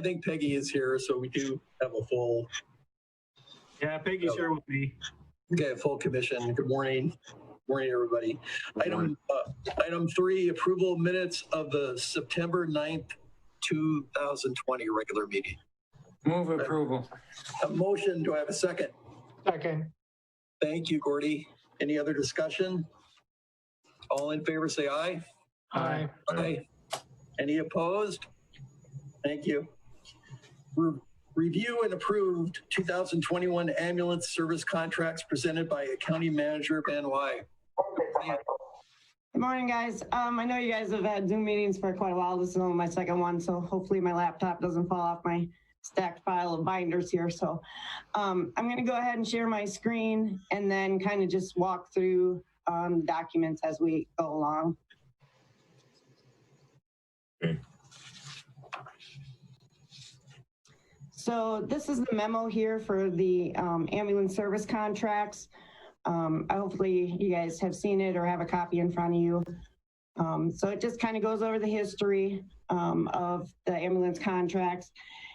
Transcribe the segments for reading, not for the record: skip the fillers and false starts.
think Peggy is here, so we do have a full. Yeah, Peggy's here with me. Okay, full commission. Good morning. Morning, everybody. Item 3, approval of minutes of the September 9th, 2020 regular meeting. Move approval. A motion, do I have a second? Second. Thank you, Gordy. Any other discussion? All in favor, say aye. Aye. Aye. Any opposed? Thank you. Review and approved 2021 ambulance service contracts presented by County Manager Van Wy. Good morning, guys. I know you guys have had Zoom meetings for quite a while. This is only my second one, so hopefully my laptop doesn't fall off my stacked pile of binders here. So I'm going to go ahead and share my screen and then kind of just walk through documents as we go along. Okay. So this is the memo here for the ambulance service contracts. Hopefully you guys have seen it or have a copy in front of you. So it just kind of goes over the history of the ambulance contracts.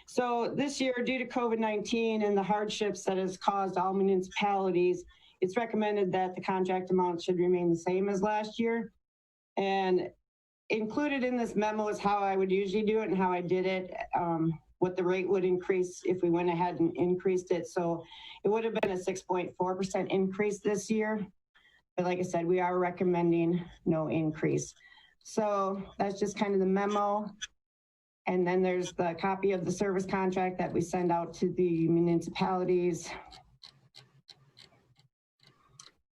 So this year, due to COVID-19 and the hardships that has caused all municipalities, it's recommended that the contract amount should remain the same as last year. And included in this memo is how I would usually do it and how I did it, what the rate would increase if we went ahead and increased it. So it would have been a 6.4% increase this year. But like I said, we are recommending no increase. So that's just kind of the memo. And then there's the copy of the service contract that we send out to the municipalities.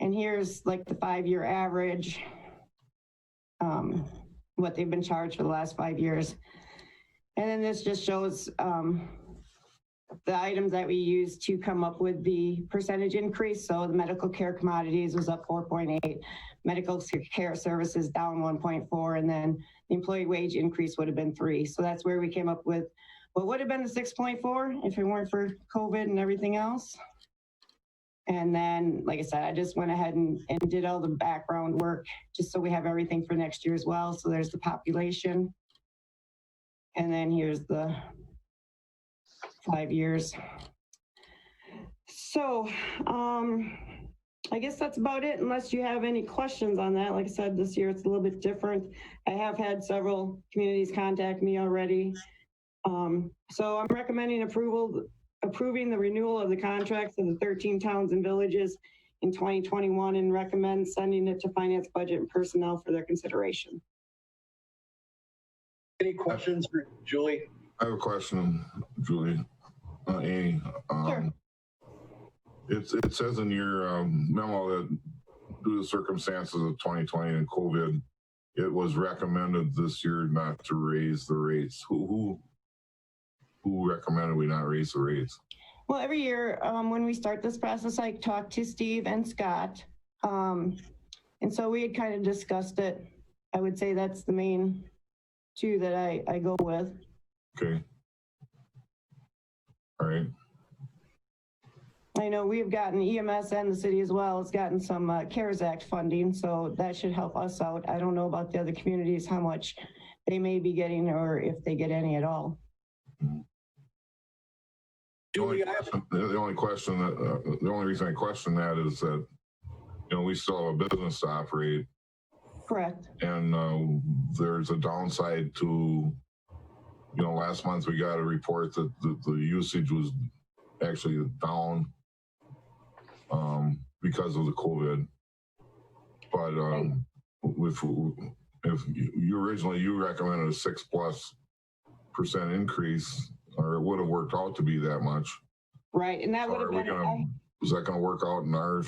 And here's like the 5-year average, what they've been charged for the last 5 years. And then this just shows the items that we use to come up with the percentage increase. So the medical care commodities was up 4.8, medical care services down 1.4, and then the employee wage increase would have been 3. So that's where we came up with what would have been the 6.4 if it weren't for COVID and everything else. And then, like I said, I just went ahead and did all the background work just so we have everything for next year as well. So there's the population. And then here's the 5 years. So I guess that's about it, unless you have any questions on that. Like I said, this year it's a little bit different. I have had several communities contact me already. So I'm recommending approving the renewal of the contracts of the 13 towns and villages in 2021 and recommend sending it to Finance, Budget, and Personnel for their consideration. Any questions for Julie? I have a question, Julie. Annie. Sure. It says in your memo that due to the circumstances of 2020 and COVID, it was recommended this year not to raise the rates. Who recommended we not raise the rates? Well, every year when we start this process, I talk to Steve and Scott. And so we had kind of discussed it. I would say that's the main two that I go with. Okay. All right. I know we've gotten EMS and the city as well has gotten some CARES Act funding, so that should help us out. I don't know about the other communities, how much they may be getting or if they get any at all. The only reason I question that is that, you know, we still have a business to operate. Correct. And there's a downside to, you know, last month we got a report that the usage was actually down because of the COVID. But if you originally recommended a 6+% increase, or it would have worked out to be that much. Right, and that would have been. Is that going to work out in our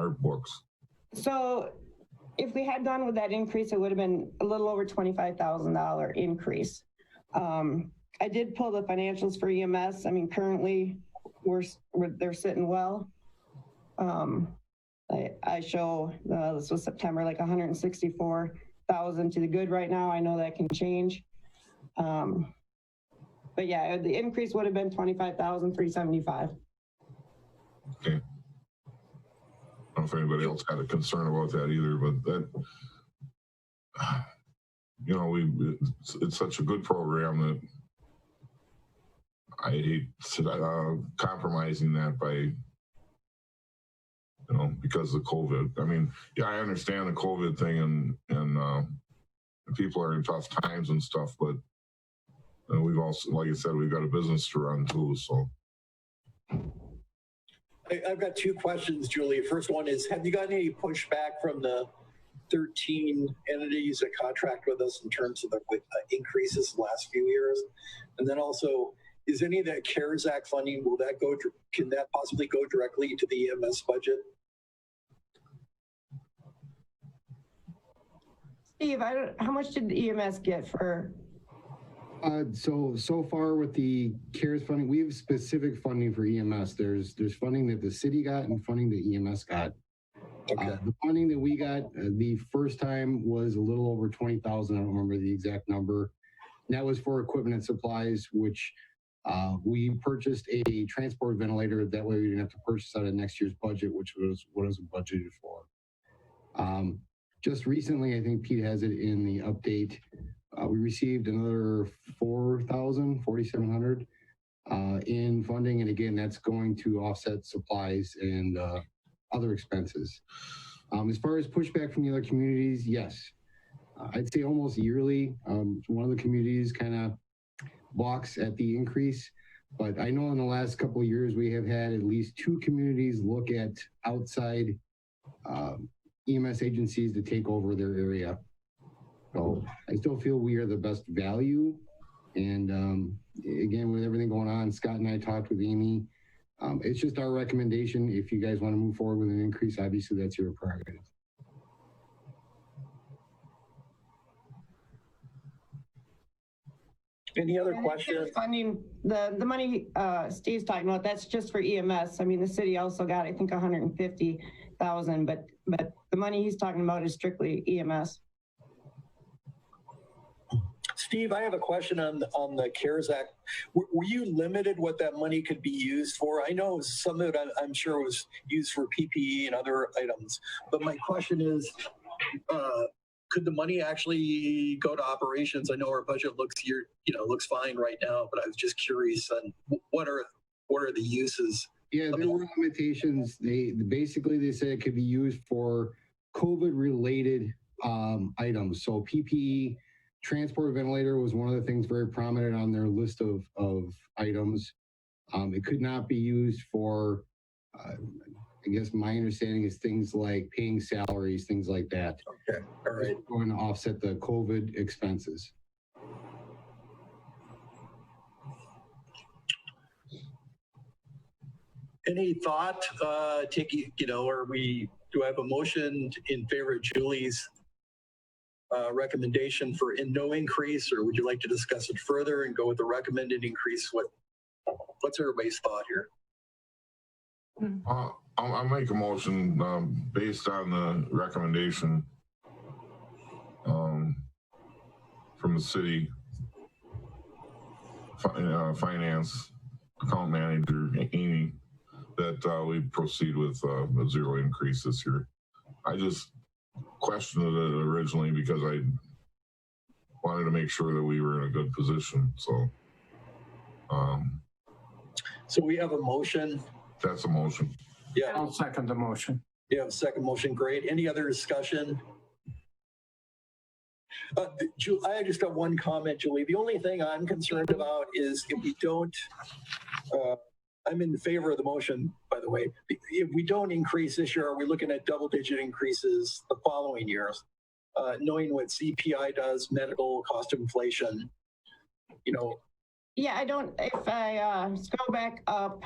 books? So if we had gone with that increase, it would have been a little over $25,000 increase. I did pull the financials for EMS. I mean, currently they're sitting well. I show this was September, like 164,000 to the good right now. I know that can change. But yeah, the increase would have been $25,375. Okay. I don't know if anybody else had a concern about that either, but that, you know, it's such a good program that I hate compromising that by, because of COVID. I mean, yeah, I understand the COVID thing and people are in tough times and stuff, but we've also, like I said, we've got a business to run too, so. I've got two questions, Julie. First one is, have you gotten any pushback from the 13 entities that contract with us in terms of the increases the last few years? And then also, is any of that CARES Act funding, can that possibly go directly to the EMS budget? Steve, how much did the EMS get for? So far with the CARES funding, we have specific funding for EMS. There's funding that the city got and funding that EMS got. Okay. The funding that we got the first time was a little over 20,000. I don't remember the exact number. And that was for equipment and supplies, which we purchased a transport ventilator. That way we didn't have to purchase out of next year's budget, which was what it was budgeted for. Just recently, I think Pete has it in the update. We received another 4,700 in funding. And again, that's going to offset supplies and other expenses. As far as pushback from the other communities, yes. I'd say almost yearly, one of the communities kind of balks at the increase. But I know in the last couple of years, we have had at least 2 communities look at outside EMS agencies to take over their area. So I still feel we are the best value. And again, with everything going on, Scott and I talked with Amy. It's just our recommendation. If you guys want to move forward with an increase, obviously that's your prerogative. Any other questions? Funding, the money Steve's talking about, that's just for EMS. I mean, the city also got, I think, 150,000, but the money he's talking about is strictly EMS. Steve, I have a question on the CARES Act. Were you limited what that money could be used for? I know some of it, I'm sure, was used for PPE and other items. But my question is, could the money actually go to operations? I know our budget looks fine right now, but I was just curious on what are the uses? Yeah, there were limitations. They said it could be used for COVID-related items. So PPE. Transport ventilator was one of the things very prominent on their list of items. It could not be used for, I guess my understanding is things like paying salaries, things like that. Okay, all right. Going to offset the COVID expenses. Any thought, do I have a motion in favor of Julie's recommendation for no increase, or would you like to discuss it further and go with the recommended increase? What's everybody's thought here? I'll make a motion based on the recommendation from the city finance account manager, Amy, that we proceed with a 0 increase this year. I just questioned it originally because I wanted to make sure that we were in a good position. So we have a motion. That's a motion. Yeah. I'll second the motion. You have a second motion. Great. Any other discussion? I just have one comment, Julie. The only thing I'm concerned about is if we don't, I'm in favor of the motion, by the way. If we don't increase this year, are we looking at double-digit increases the following years? Knowing what CPI does, medical cost of inflation, Yeah, if I scroll back up,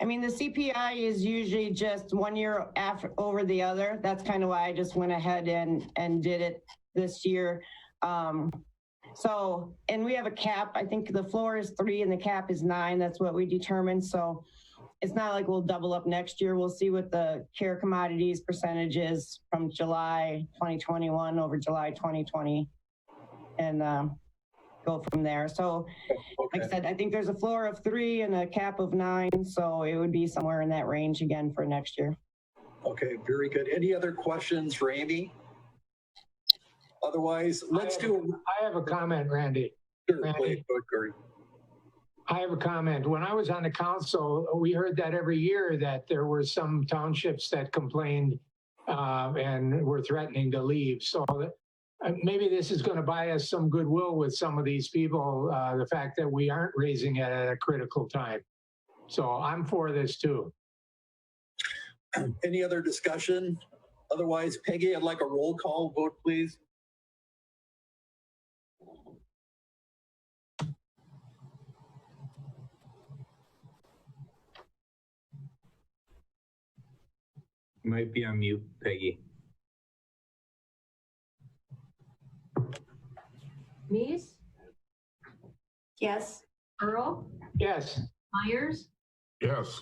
I mean, the CPI is usually just 1 year over the other. That's kind of why I just went ahead and did it this year. And we have a cap. I think the floor is 3 and the cap is 9. That's what we determined. So it's not like we'll double up next year. We'll see what the care commodities percentage is from July 2021 over July 2020 and go from there. So like I said, I think there's a floor of 3 and a cap of 9. So it would be somewhere in that range again for next year. Okay, very good. Any other questions for Amy? Otherwise, I have a comment, Randy. Sure, Randy. I have a comment. When I was on the council, we heard that every year that there were some townships that complained and were threatening to leave. So maybe this is going to buy us some goodwill with some of these people, the fact that we aren't raising it at a critical time. So I'm for this too. Any other discussion? Otherwise, Peggy, I'd like a roll call vote, please. You might be on mute, Peggy. Mies? Yes. Earl? Yes. Myers? Yes.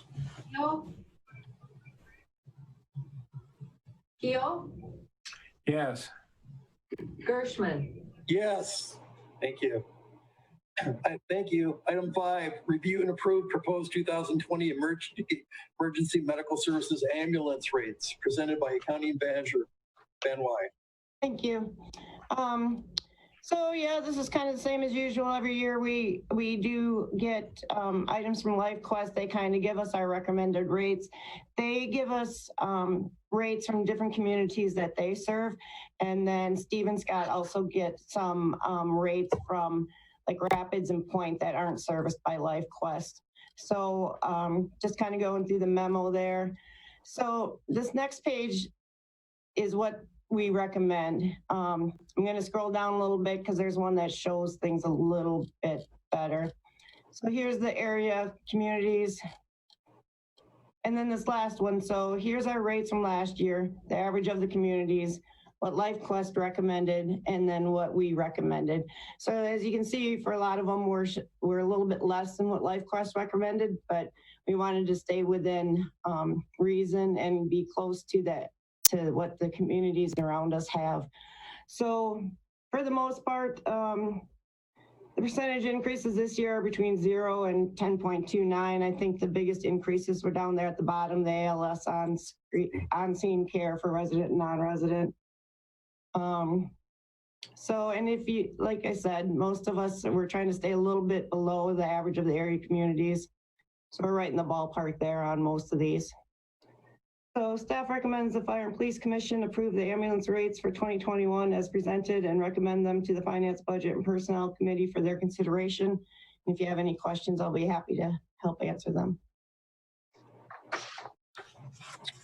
Keel? Yes. Gershman? Yes. Thank you. Thank you. Item 5, review and approve proposed 2020 emergency medical services ambulance rates presented by County Manager Van Wy. Thank you. So yeah, this is kind of the same as usual. Every year we do get items from LifeQuest. They kind of give us our recommended rates. They give us rates from different communities that they serve. And then Steve and Scott also get some rates from like Rapids and Point that aren't serviced by LifeQuest. So just kind of going through the memo there. So this next page is what we recommend. I'm going to scroll down a little bit because there's one that shows things a little bit better. So here's the area communities. And then this last one. So here's our rates from last year, the average of the communities, what LifeQuest recommended, and then what we recommended. So as you can see, for a lot of them, we're a little bit less than what LifeQuest recommended, but we wanted to stay within reason and be close to that, to what the communities around us have. So for the most part, the percentage increases this year are between 0 and 10.29. I think the biggest increases were down there at the bottom, the ALS on-scene care for resident and non-resident. So, and if you, like I said, most of us, we're trying to stay a little bit below the average of the area communities. So we're right in the ballpark there on most of these. So staff recommends the Fire and Police Commission approve the ambulance rates for 2021 as presented and recommend them to the Finance, Budget, and Personnel Committee for their consideration. And if you have any questions, I'll be happy to help answer them.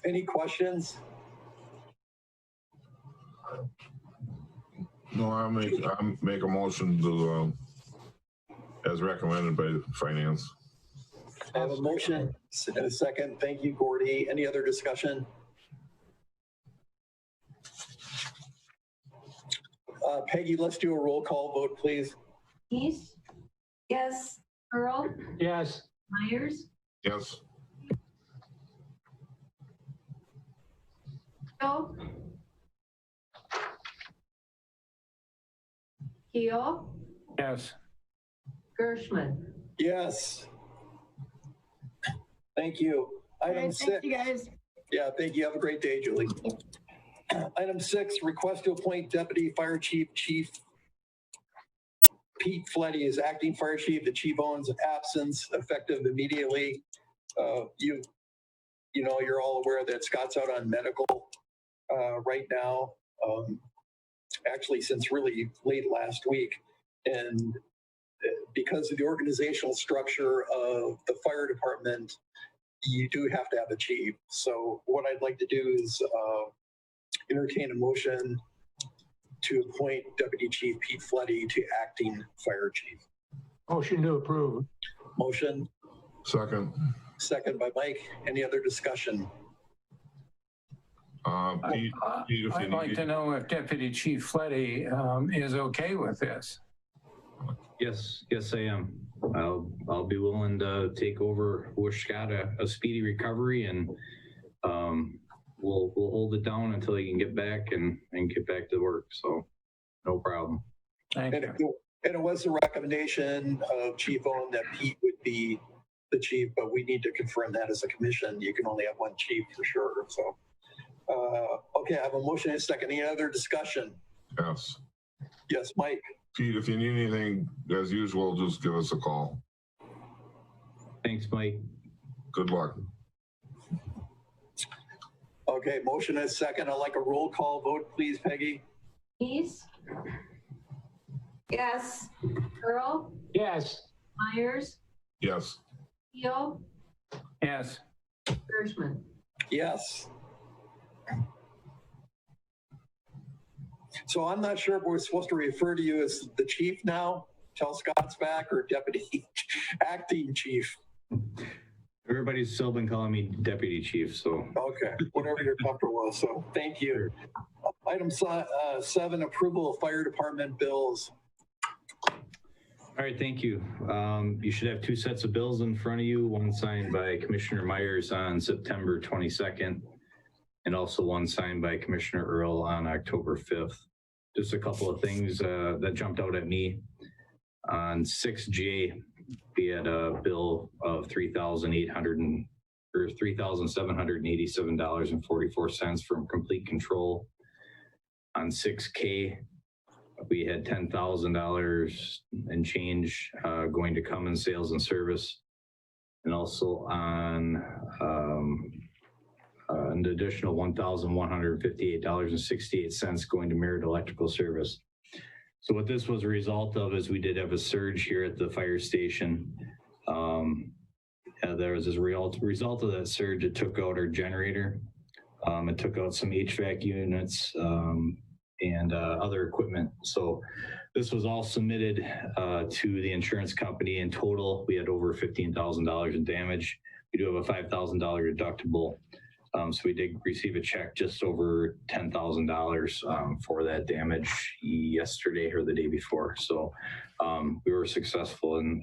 Any questions? No, I make a motion to, as recommended by Finance. I have a motion and a second. Thank you, Gordy. Any other discussion? Peggy, let's do a roll call vote, please. Mies? Yes. Earl? Yes. Myers? Yes. Keel? Yes. Gershman? Yes. Thank you. Item 6. Thank you guys. Yeah, thank you. Have a great day, Julie. Item 6, request to appoint Deputy Fire Chief Pete Fletty as acting fire chief at Chief Owen's absence, effective immediately. You know, you're all aware that Scott's out on medical right now, actually since really late last week. And because of the organizational structure of the fire department, you do have to have a chief. So what I'd like to do is entertain a motion to appoint Deputy Chief Pete Fletty to acting fire chief. Motion to approve. Motion. Second. Second by Mike. Any other discussion? Pete, I'd like to know if Deputy Chief Fletty is okay with this. Yes, I am. I'll be willing to take over. Wish Scott a speedy recovery, and we'll hold it down until he can get back and get back to work. So no problem. Thank you. And it was a recommendation of Chief Owen that Pete would be the chief, but we need to confirm that as a commission. You can only have one chief for sure. So, okay, I have a motion and a second. Any other discussion? Yes. Yes, Mike. Pete, if you need anything, as usual, just give us a call. Thanks, Mike. Good luck. Okay, motion is second. I'd like a roll call vote, please, Peggy. East, Yes. Earl, Yes. Myers, Yes. Keel, Yes. Gershman. Yes. So I'm not sure if we're supposed to refer to you as the chief now, till Scott's back, or deputy, acting chief. Everybody's still been calling me deputy chief, so. Okay, whatever you're comfortable with. So thank you. Item 7, approval of fire department bills. All right, thank you. You should have 2 sets of bills in front of you, one signed by Commissioner Myers on September 22nd, and also one signed by Commissioner Earl on October 5th. Just a couple of things that jumped out at me. On 6J, we had a bill of $3,787.44 from Complete Control. On 6K, we had $10,000 and change going to Cummins Sales and Service, and also on an additional $1,158.68 going to Merit Electrical Service. So what this was a result of is we did have a surge here at the fire station. There was this result of that surge. It took out our generator. It took out some HVAC units and other equipment. So this was all submitted to the insurance company. In total, we had over $15,000 in damage. We do have a $5,000 deductible. So we did receive a check just over $10,000 for that damage yesterday or the day before. So we were successful in,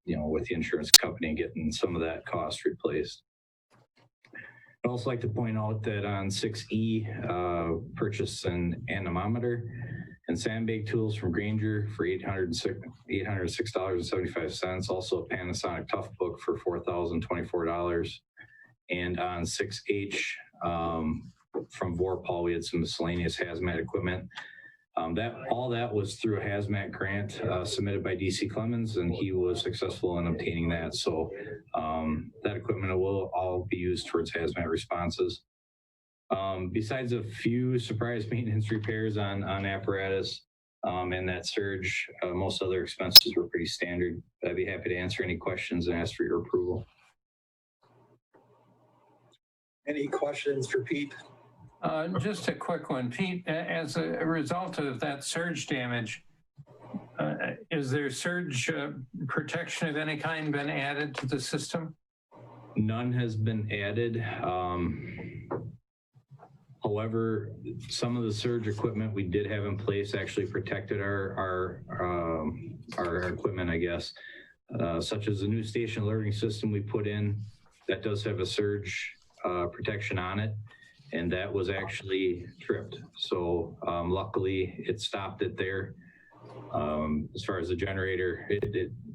with the insurance company getting some of that cost replaced. I'd also like to point out that on 6E, purchased an anemometer and sandbag tools from Granger for $806.75. Also a Panasonic Tough Book for $4,024. And on 6H, from Vorpal, we had some miscellaneous hazmat equipment. All that was through a hazmat grant submitted by DC Clemens, and he was successful in obtaining that. So that equipment will all be used towards hazmat responses. Besides a few surprise maintenance repairs on apparatus and that surge, most other expenses were pretty standard. I'd be happy to answer any questions and ask for your approval. Any questions for Pete? Just a quick one. Pete, as a result of that surge damage, is there surge protection of any kind been added to the system? None has been added. However, some of the surge equipment we did have in place actually protected our equipment, I guess, such as the new station alerting system we put in that does have a surge protection on it, and that was actually tripped. So luckily it stopped it there. As far as the generator,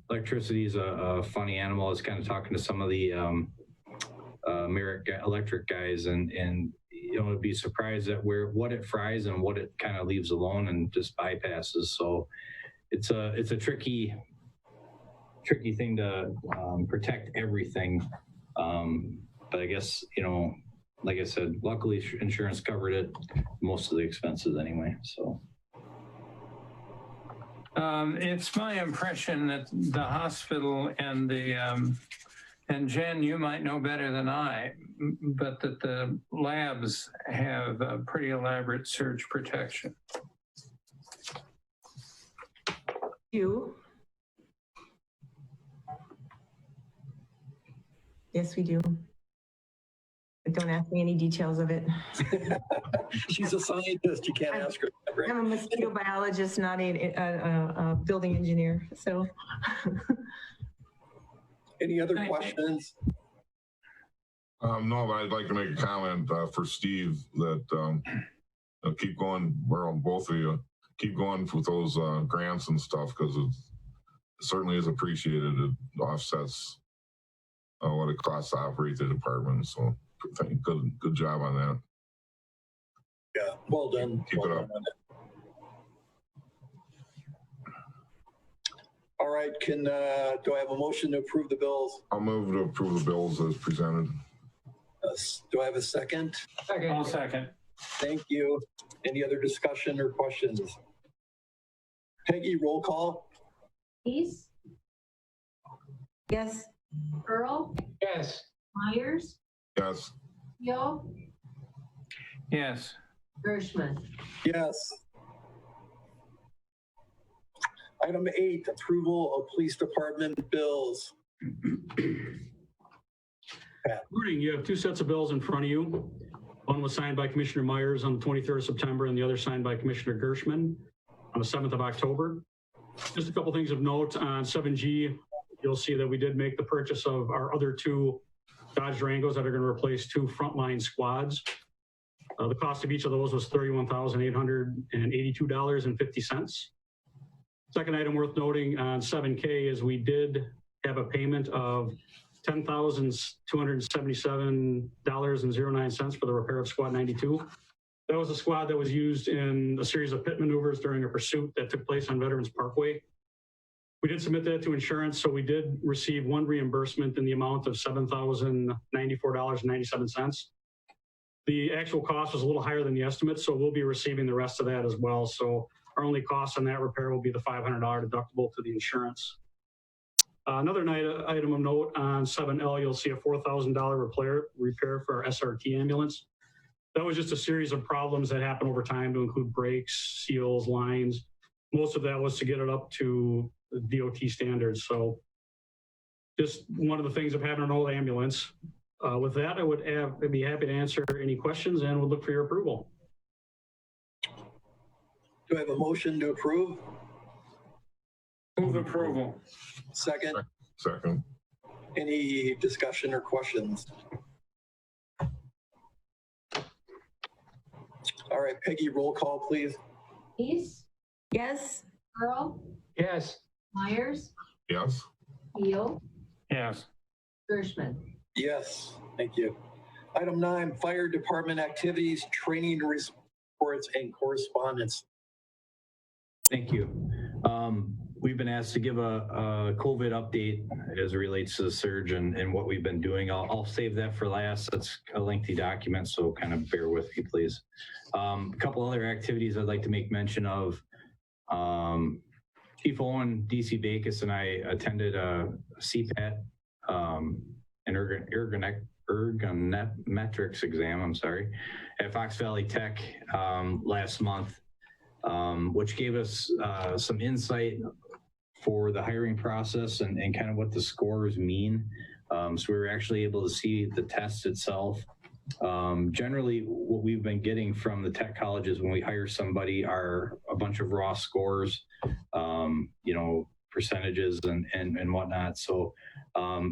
electricity is a funny animal. I was kind of talking to some of the Merit electric guys, and it'd be surprised at what it fries and what it kind of leaves alone and just bypasses. So it's a tricky thing to protect everything. But I guess, like I said, luckily insurance covered it, most of the expenses anyway, so. It's my impression that the hospital and and Jen, you might know better than I, but that the labs have a pretty elaborate surge protection. You? Yes, we do. But don't ask me any details of it. She's a scientist. You can't ask her. Right? I'm a mosquito biologist, not a building engineer. So. Any other questions? No, but I'd like to make a comment for Steve that keep going, both of you, keep going with those grants and stuff, because it certainly is appreciated. It offsets what it costs to operate the department. So good job on that. Yeah, well done. Keep it up. All right, do I have a motion to approve the bills? I'll move to approve the bills as presented. Do I have a second? I'll second. Thank you. Any other discussion or questions? Peggy, roll call. East, Yes. Earl, Yes. Myers, Yes. Keo, Yes. Gershman. Yes. Item 8, approval of police department bills. Morning. You have two sets of bills in front of you. One was signed by Commissioner Myers on the 23rd of September and the other signed by Commissioner Gershman on the 7th of October. Just a couple things of note on 7G, you'll see that we did make the purchase of our other two Dodge Durangos that are going to replace two frontline squads. The cost of each of those was $31,882.50. Second item worth noting on 7K is we did have a payment of $10,277.09 for the repair of Squad 92. That was a squad that was used in a series of pit maneuvers during a pursuit that took place on Veterans Parkway. We did submit that to insurance, so we did receive one reimbursement in the amount of $7,094.97. The actual cost was a little higher than the estimate, so we'll be receiving the rest of that as well. So our only cost on that repair will be the $500 deductible to the insurance. Another item of note on 7L, you'll see a $4,000 repair for our Srt Ambulance. That was just a series of problems that happened over time to include brakes, seals, lines. Most of that was to get it up to DOT standards. So just one of the things of having an old ambulance. With that, I'd be happy to answer any questions and we'll look for your approval. Do I have a motion to approve? Move approval. Second. Second. Any discussion or questions? All right, Peggy, roll call, please. East, Yes. Earl, Yes. Myers, Yes. Keo, Yes. Gershman. Yes, thank you. Item 9, fire department activities, training reports, and correspondence. Thank you. We've been asked to give a COVID update as it relates to the surge and what we've been doing. I'll save that for last. That's a lengthy document, so kind of bear with me, please. A couple other activities I'd like to make mention of. Chief Owen, DC Bacus, and I attended a CPAT, an ergonometrics exam, at Fox Valley Tech last month, which gave us some insight for the hiring process and kind of what the scores mean. So we were actually able to see the test itself. Generally, what we've been getting from the tech colleges when we hire somebody are a bunch of raw scores, percentages and whatnot. So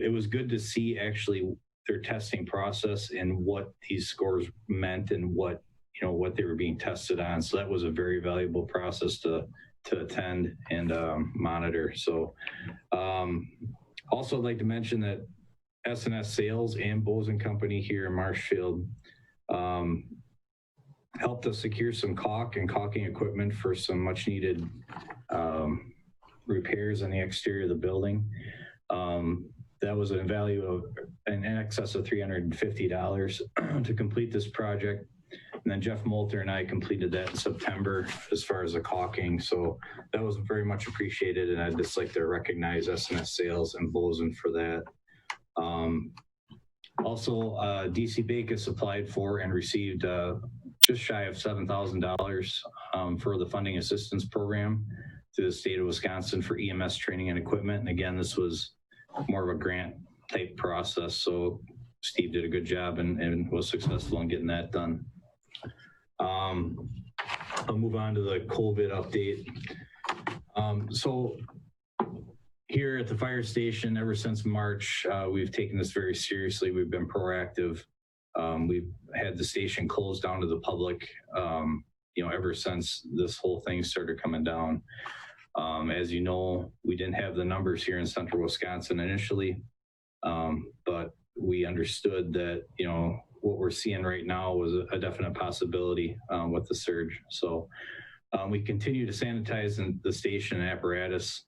it was good to see actually their testing process and what these scores meant and what they were being tested on. So that was a very valuable process to attend and monitor. So also I'd like to mention that S&S Sales and Bose & Company here in Marshfield helped us secure some caulk and caulking equipment for some much needed repairs on the exterior of the building. That was a value of in excess of $350 to complete this project. And then Jeff Moulter and I completed that in September as far as the caulking. So that was very much appreciated. And I'd just like to recognize S&S Sales and Bozen for that. Also, DC Bacus applied for and received just shy of $7,000 for the funding assistance program through the state of Wisconsin for EMS training and equipment. And again, this was more of a grant type process. So Steve did a good job and was successful in getting that done. I'll move on to the COVID update. So here at the fire station, ever since March, we've taken this very seriously. We've been proactive. We've had the station closed down to the public, ever since this whole thing started coming down. As you know, we didn't have the numbers here in central Wisconsin initially, but we understood that, what we're seeing right now was a definite possibility with the surge. So we continue to sanitize the station and apparatus.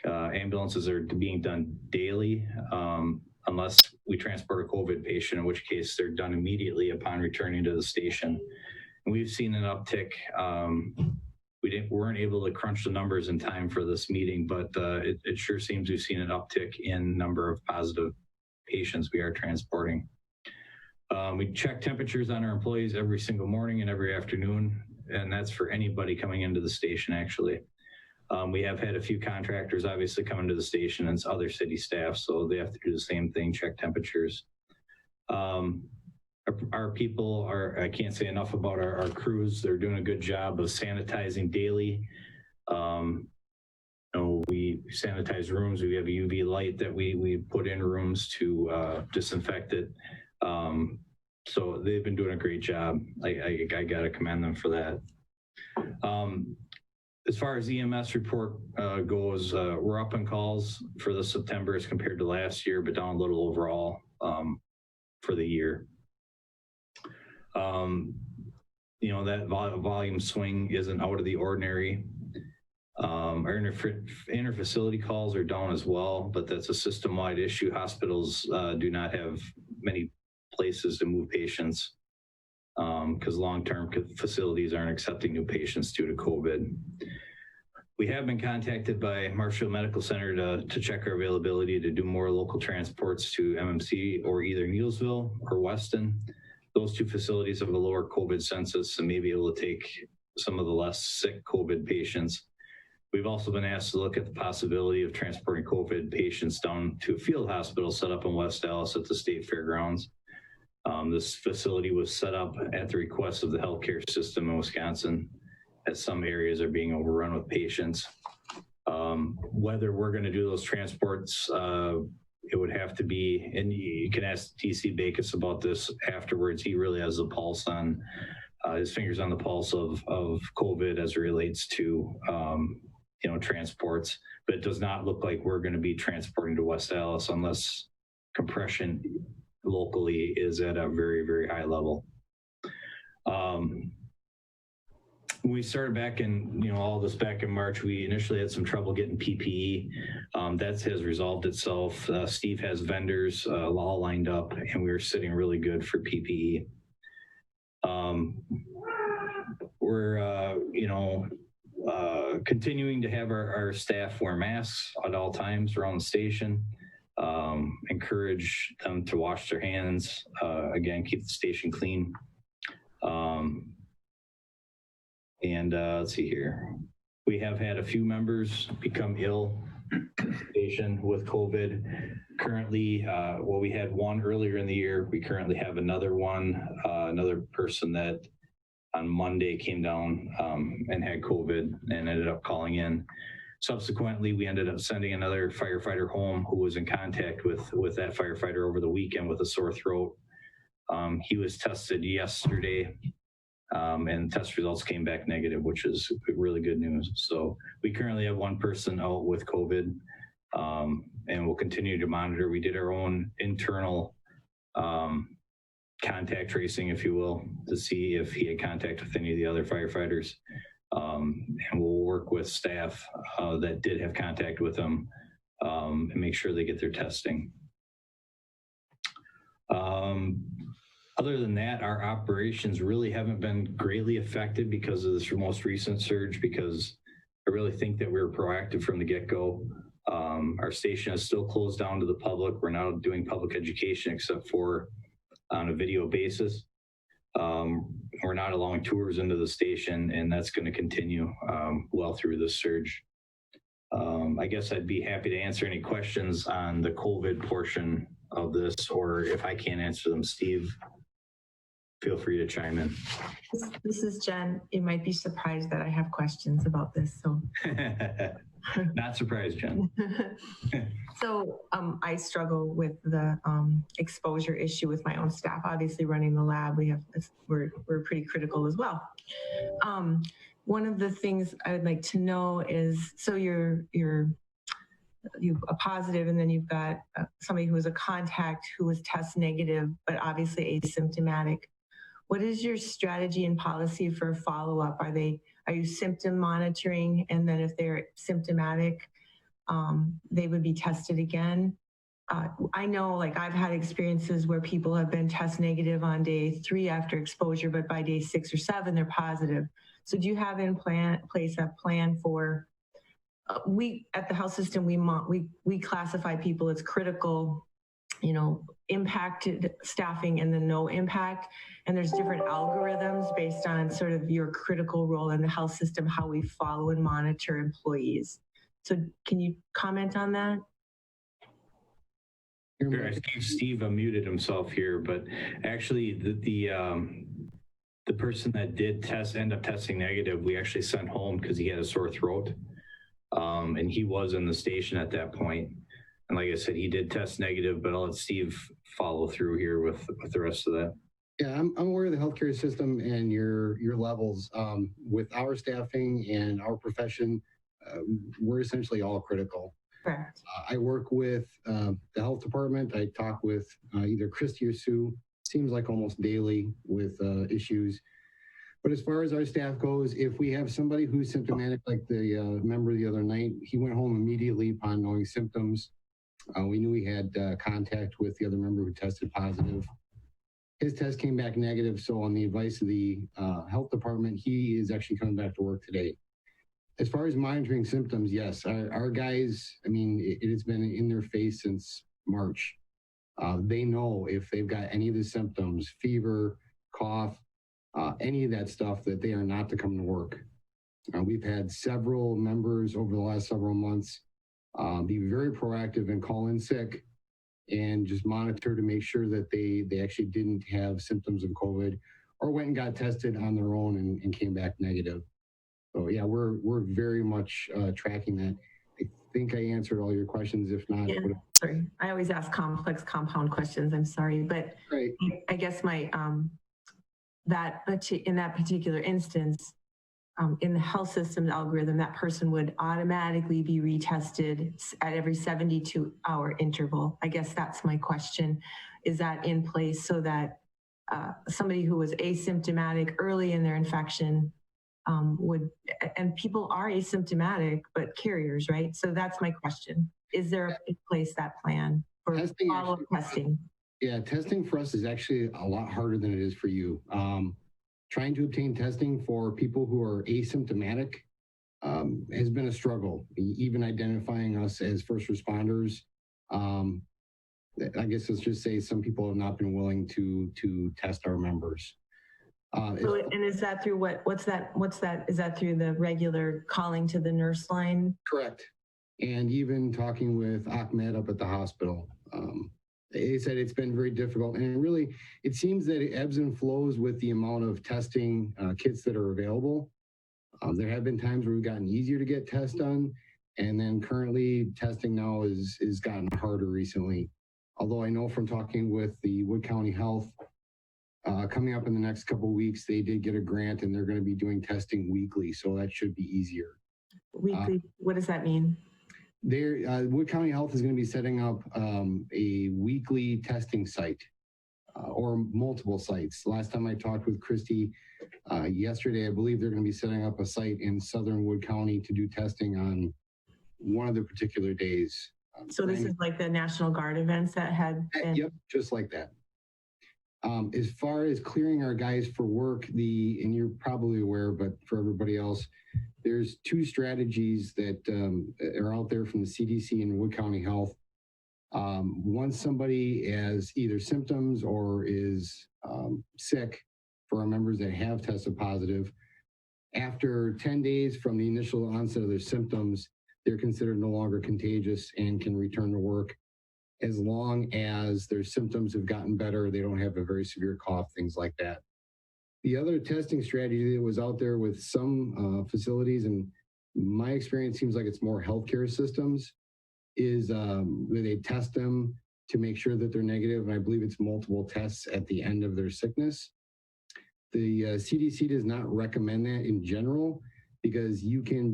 Ambulances are being done daily, unless we transport a COVID patient, in which case they're done immediately upon returning to the station. And we've seen an uptick. We weren't able to crunch the numbers in time for this meeting, but it sure seems we've seen an uptick in number of positive patients we are transporting. We check temperatures on our employees every single morning and every afternoon, and that's for anybody coming into the station, actually. We have had a few contractors obviously come into the station, and it's other city staff, so they have to do the same thing, check temperatures. Our people are, I can't say enough about our crews. They're doing a good job of sanitizing daily. We sanitize rooms. We have a UV light that we put in rooms to disinfect it. So they've been doing a great job. I got to commend them for that. As far as EMS report goes, we're up on calls for the September as compared to last year, but down a little overall for the year. That volume swing isn't out of the ordinary. Our interfacility calls are down as well, but that's a system-wide issue. Hospitals do not have many places to move patients because long-term facilities aren't accepting new patients due to COVID. We have been contacted by Marshfield Medical Center to check our availability to do more local transports to MMC or either Neillsville or Weston. Those two facilities have a lower COVID census and may be able to take some of the less sick COVID patients. We've also been asked to look at the possibility of transporting COVID patients down to a field hospital set up in West Dallas at the State Fairgrounds. This facility was set up at the request of the healthcare system in Wisconsin, as some areas are being overrun with patients. Whether we're going to do those transports, it would have to be, and you can ask DC Bacus about this afterwards. He really has the pulse on, his fingers on the pulse of COVID as it relates to, transports, but it does not look like we're going to be transporting to West Dallas unless compression locally is at a very, very high level. When we started back in, all this back in March, we initially had some trouble getting PPE. That has resolved itself. Steve has vendors all lined up, and we were sitting really good for PPE. We're, continuing to have our staff wear masks at all times around the station. Encourage them to wash their hands. Again, keep the station clean. Let's see here. We have had a few members become ill station with COVID. Currently, we had one earlier in the year. We currently have another one, another person that on Monday came down and had COVID and ended up calling in. Subsequently, we ended up sending another firefighter home who was in contact with that firefighter over the weekend with a sore throat. He was tested yesterday. And test results came back negative, which is really good news. So we currently have one person out with COVID, and we'll continue to monitor. We did our own internal contact tracing, if you will, to see if he had contact with any of the other firefighters. And we'll work with staff that did have contact with them and make sure they get their testing. Other than that, our operations really haven't been greatly affected because of this most recent surge, because I really think that we were proactive from the get-go. Our station is still closed down to the public. We're now doing public education except for on a video basis. We're not allowing tours into the station, and that's going to continue well through this surge. I guess I'd be happy to answer any questions on the COVID portion of this, or if I can't answer them, Steve, feel free to chime in. This is Jen. You might be surprised that I have questions about this. So, not surprised, Jen. So I struggle with the exposure issue with my own staff. Obviously, running the lab, we're pretty critical as well. One of the things I would like to know is, so you're a positive, and then you've got somebody who was a contact who was test negative, but obviously asymptomatic. What is your strategy and policy for follow-up? Are you symptom monitoring? And then if they're symptomatic, they would be tested again. I know, like, I've had experiences where people have been test negative on day 3 after exposure, but by day 6 or 7, they're positive. So do you have in place a plan for, we at the health system, we classify people as critical, you know, impacted staffing and then no impact. And there's different algorithms based on sort of your critical role in the health system, how we follow and monitor employees. So can you comment on that? Sure, I think Steve muted himself here, but actually the person that did end up testing negative, we actually sent home because he had a sore throat. And he was in the station at that point. And like I said, he did test negative, but I'll let Steve follow through here with the rest of that. Yeah, I'm aware of the healthcare system and your levels. With our staffing and our profession, we're essentially all critical. Correct. I work with the health department. I talk with either Christy or Sue, seems like almost daily with issues. But as far as our staff goes, if we have somebody who's symptomatic, like the member the other night, he went home immediately upon knowing symptoms. We knew he had contact with the other member who tested positive. His test came back negative, so on the advice of the health department, he is actually coming back to work today. As far as monitoring symptoms, yes, our guys, I mean, it has been in their face since March. They know if they've got any of the symptoms, fever, cough, any of that stuff, that they are not to come to work. We've had several members over the last several months be very proactive and call in sick and just monitor to make sure that they actually didn't have symptoms of COVID or went and got tested on their own and came back negative. So yeah, we're very much tracking that. I think I answered all your questions. If not, yeah, sorry, I always ask complex compound questions. I'm sorry, but right. I guess my in that particular instance, in the health system algorithm, that person would automatically be retested at every 72-hour interval. I guess that's my question. Is that in place so that somebody who was asymptomatic early in their infection and people are asymptomatic, but carriers, right? So that's my question. Is there in place that plan for follow-up testing? Yeah, testing for us is actually a lot harder than it is for you. Trying to obtain testing for people who are asymptomatic has been a struggle. Even identifying us as first responders, I guess let's just say some people have not been willing to test our members. So, and is that through what's that? Is that through the regular calling to the nurse line? Correct. And even talking with Ahmed up at the hospital, they said it's been very difficult. And really, it seems that it ebbs and flows with the amount of testing kits that are available. There have been times where we've gotten easier to get tests done. And then currently testing now is gotten harder recently. Although I know from talking with the Wood County Health, coming up in the next couple of weeks, they did get a grant and they're going to be doing testing weekly. So that should be easier. Weekly, what does that mean? Wood County Health is going to be setting up a weekly testing site or multiple sites. Last time I talked with Christy yesterday, I believe they're going to be setting up a site in southern Wood County to do testing on one of the particular days. So this is like the National Guard events that had been... Yep, just like that. As far as clearing our guys for work, and you're probably aware, but for everybody else, there's two strategies that are out there from the CDC and Wood County Health. Once somebody has either symptoms or is sick, for our members that have tested positive, after 10 days from the initial onset of their symptoms, they're considered no longer contagious and can return to work as long as their symptoms have gotten better, they don't have a very severe cough, things like that. The other testing strategy that was out there with some facilities, and my experience seems like it's more healthcare systems, is where they test them to make sure that they're negative, and I believe it's multiple tests at the end of their sickness. The CDC does not recommend that in general because you can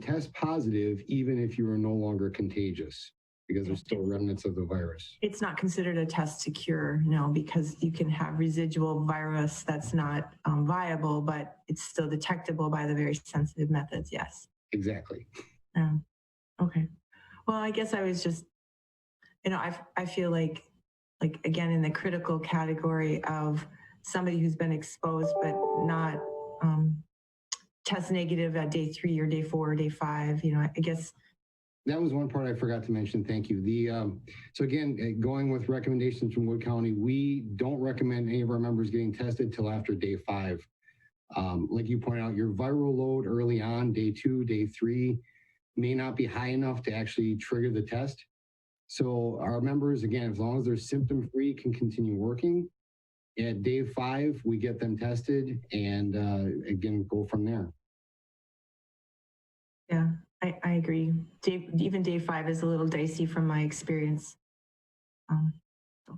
test positive even if you are no longer contagious, because there's still remnants of the virus. It's not considered a test to cure, no, because you can have residual virus that's not viable, but it's still detectable by the very sensitive methods, yes. Exactly. Okay. Well, I guess I was just, I feel like again, in the critical category of somebody who's been exposed but not test negative at day 3 or day 4 or day 5, I guess. That was one part I forgot to mention. Thank you. So again, going with recommendations from Wood County, we don't recommend any of our members getting tested till after day 5. Like you pointed out, your viral load early on, day 2, day 3, may not be high enough to actually trigger the test. So our members, again, as long as they're symptom-free, can continue working. At day 5, we get them tested and again, go from there. Yeah, I agree. Even day 5 is a little dicey from my experience. So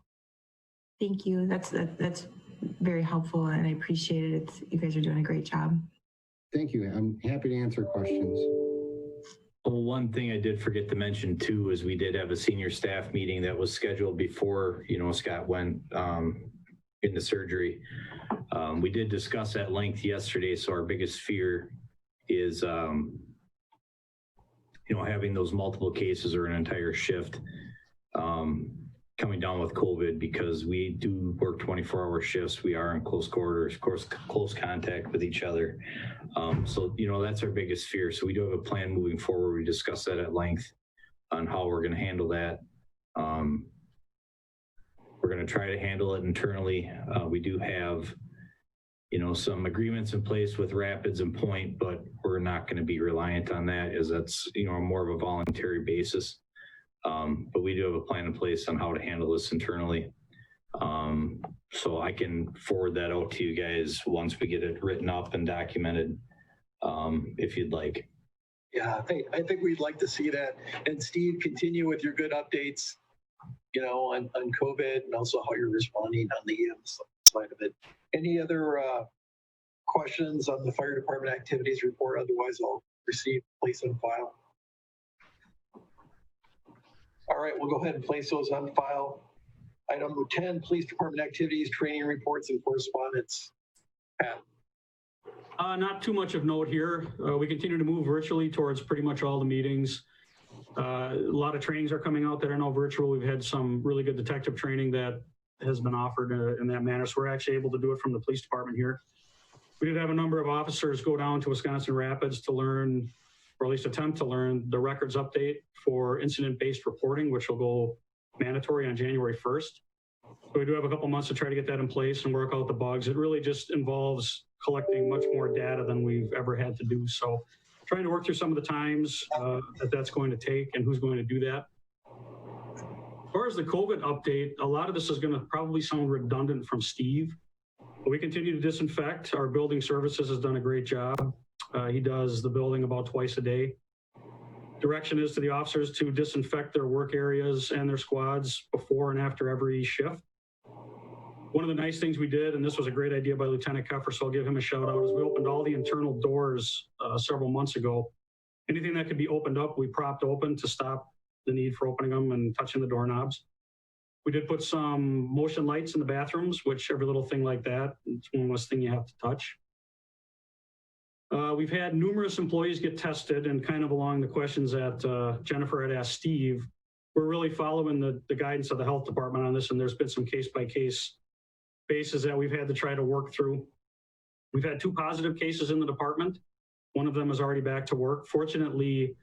thank you. That's very helpful, and I appreciate it. You guys are doing a great job. Thank you. I'm happy to answer questions. Well, one thing I did forget to mention too is we did have a senior staff meeting that was scheduled before, Scott went into surgery. We did discuss at length yesterday. So our biggest fear is, having those multiple cases or an entire shift coming down with COVID, because we do work 24-hour shifts. We are in close quarters, of course, close contact with each other. So, that's our biggest fear. So we do have a plan moving forward. We discussed that at length on how we're going to handle that. We're going to try to handle it internally. We do have, some agreements in place with Rapids and Point, but we're not going to be reliant on that, as that's, more of a voluntary basis. But we do have a plan in place on how to handle this internally. So I can forward that out to you guys once we get it written up and documented, if you'd like. Yeah, I think we'd like to see that. And Steve, continue with your good updates, on COVID, and also how you're responding on the EMS side of it. Any other questions on the fire department activities report? Otherwise, I'll place on file. All right, we'll go ahead and place those on file. Item number 10, police department activities, training reports, and correspondence. Pat. Not too much of note here. We continue to move virtually towards pretty much all the meetings. A lot of trainings are coming out that are now virtual. We've had some really good detective training that has been offered in that manner. So we're actually able to do it from the police department here. We did have a number of officers go down to Wisconsin Rapids to learn, or at least attempt to learn, the records update for incident-based reporting, which will go mandatory on January 1st. So we do have a couple months to try to get that in place and work out the bugs. It really just involves collecting much more data than we've ever had to do. So trying to work through some of the times that's going to take and who's going to do that. As far as the COVID update, a lot of this is going to probably sound redundant from Steve, but we continue to disinfect. Our building services has done a great job. He does the building about twice a day. Direction is to the officers to disinfect their work areas and their squads before and after every shift. One of the nice things we did, and this was a great idea by Lieutenant Keffer, so I'll give him a shout out, is we opened all the internal doors several months ago. Anything that could be opened up, we propped open to stop the need for opening them and touching the doorknobs. We did put some motion lights in the bathrooms, which every little thing like that, it's one less thing you have to touch. We've had numerous employees get tested, and kind of along the questions that Jennifer had asked Steve, we're really following the guidance of the health department on this, and there's been some case-by-case basis that we've had to try to work through. We've had 2 positive cases in the department. One of them is already back to work. Fortunately,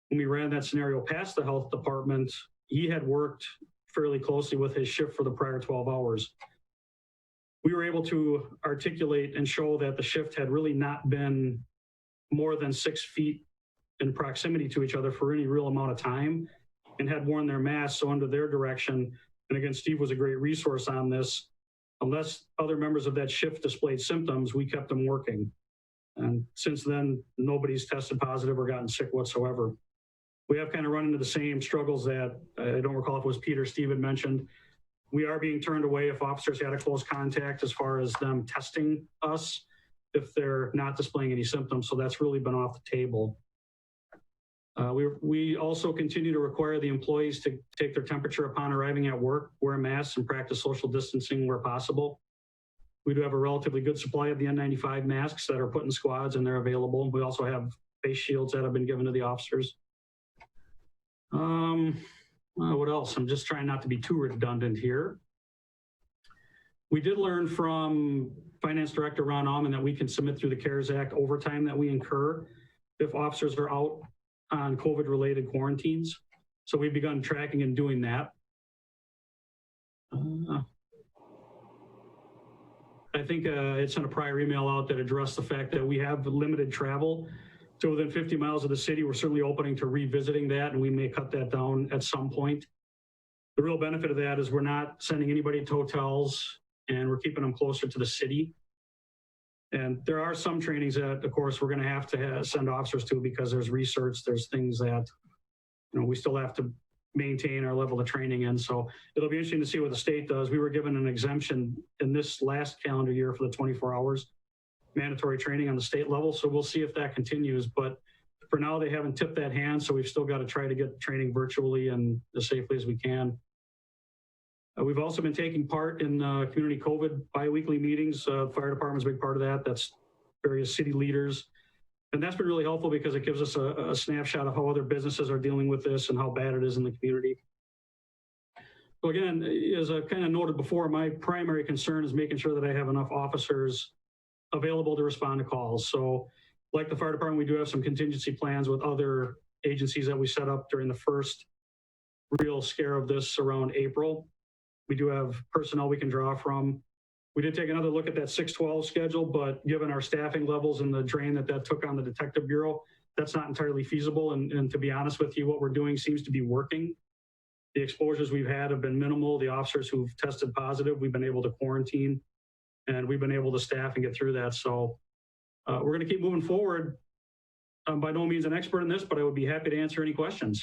when we ran that scenario past the health department, he had worked fairly closely with his shift for the prior 12 hours. We were able to articulate and show that the shift had really not been more than 6 feet in proximity to each other for any real amount of time, and had worn their masks. So under their direction, and again, Steve was a great resource on this, unless other members of that shift displayed symptoms, we kept them working. And since then, nobody's tested positive or gotten sick whatsoever. We have kind of run into the same struggles that I don't recall if it was Peter or Steve had mentioned. We are being turned away if officers had a close contact as far as them testing us if they're not displaying any symptoms. So that's really been off the table. We also continue to require the employees to take their temperature upon arriving at work, wear masks, and practice social distancing where possible. We do have a relatively good supply of the N95 masks that are put in squads, and they're available. We also have face shields that have been given to the officers. What else? I'm just trying not to be too redundant here. We did learn from Finance Director Ron Alman that we can submit through the CARES Act overtime that we incur if officers are out on COVID-related quarantines. So we've begun tracking and doing that. I think it sent a prior email out that addressed the fact that we have limited travel to within 50 miles of the city. We're certainly opening to revisiting that, and we may cut that down at some point. The real benefit of that is we're not sending anybody to hotels, and we're keeping them closer to the city. And there are some trainings that, of course, we're going to have send officers to because there's research, there's things that, we still have to maintain our level of training in. So it'll be interesting to see what the state does. We were given an exemption in this last calendar year for the 24 hours mandatory training on the state level. So we'll see if that continues. But for now, they haven't tipped that hand. So we've still got to try to get training virtually and as safely as we can. We've also been taking part in community COVID bi-weekly meetings. Fire department's a big part of that. That's various city leaders. And that's been really helpful because it gives us a snapshot of how other businesses are dealing with this and how bad it is in the community. So again, as I kind of noted before, my primary concern is making sure that I have enough officers available to respond to calls. So like the fire department, we do have some contingency plans with other agencies that we set up during the first real scare of this around April. We do have personnel we can draw from. We did take another look at that 612 schedule, but given our staffing levels and the drain that took on the detective bureau, that's not entirely feasible. And to be honest with you, what we're doing seems to be working. The exposures we've had have been minimal. The officers who've tested positive, we've been able to quarantine, and we've been able to staff and get through that. So we're going to keep moving forward. I'm by no means an expert in this, but I would be happy to answer any questions.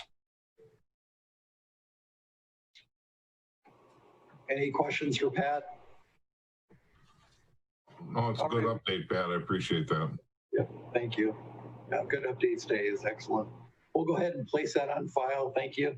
Any questions for Pat? Oh, it's a good update, Pat. I appreciate that. Yeah, thank you. Yeah, good updates today is excellent. We'll go ahead and place that on file. Thank you.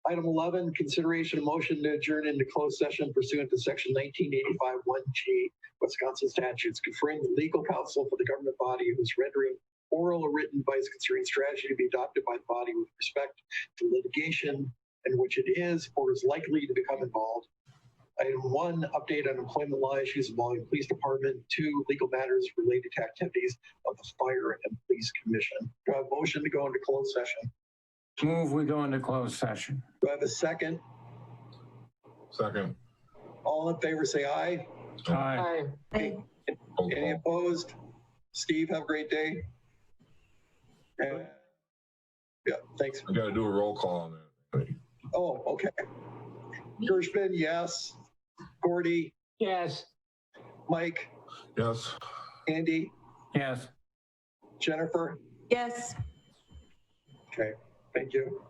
Item 11, consideration of motion to adjourn into closed session pursuant to section 1985 1G Wisconsin statutes, conferring the legal counsel for the government body who is rendering oral or written advice concerning strategy to be adopted by the body with respect to litigation in which it is or is likely to become involved. Item 1, update on employment law issues involving the police department. 2, legal matters related to activities of the fire and police commission. Do I have a motion to go into closed session? Move we go into closed session. Do I have a second? Second. All in favor say aye. Aye. Any opposed? Steve, have a great day. Yeah, thanks. I got to do a roll call on that. Oh, okay. Gershman, yes. Gordy, Yes. Mike, Yes. Andy, Yes. Jennifer. Yes. Okay, thank you.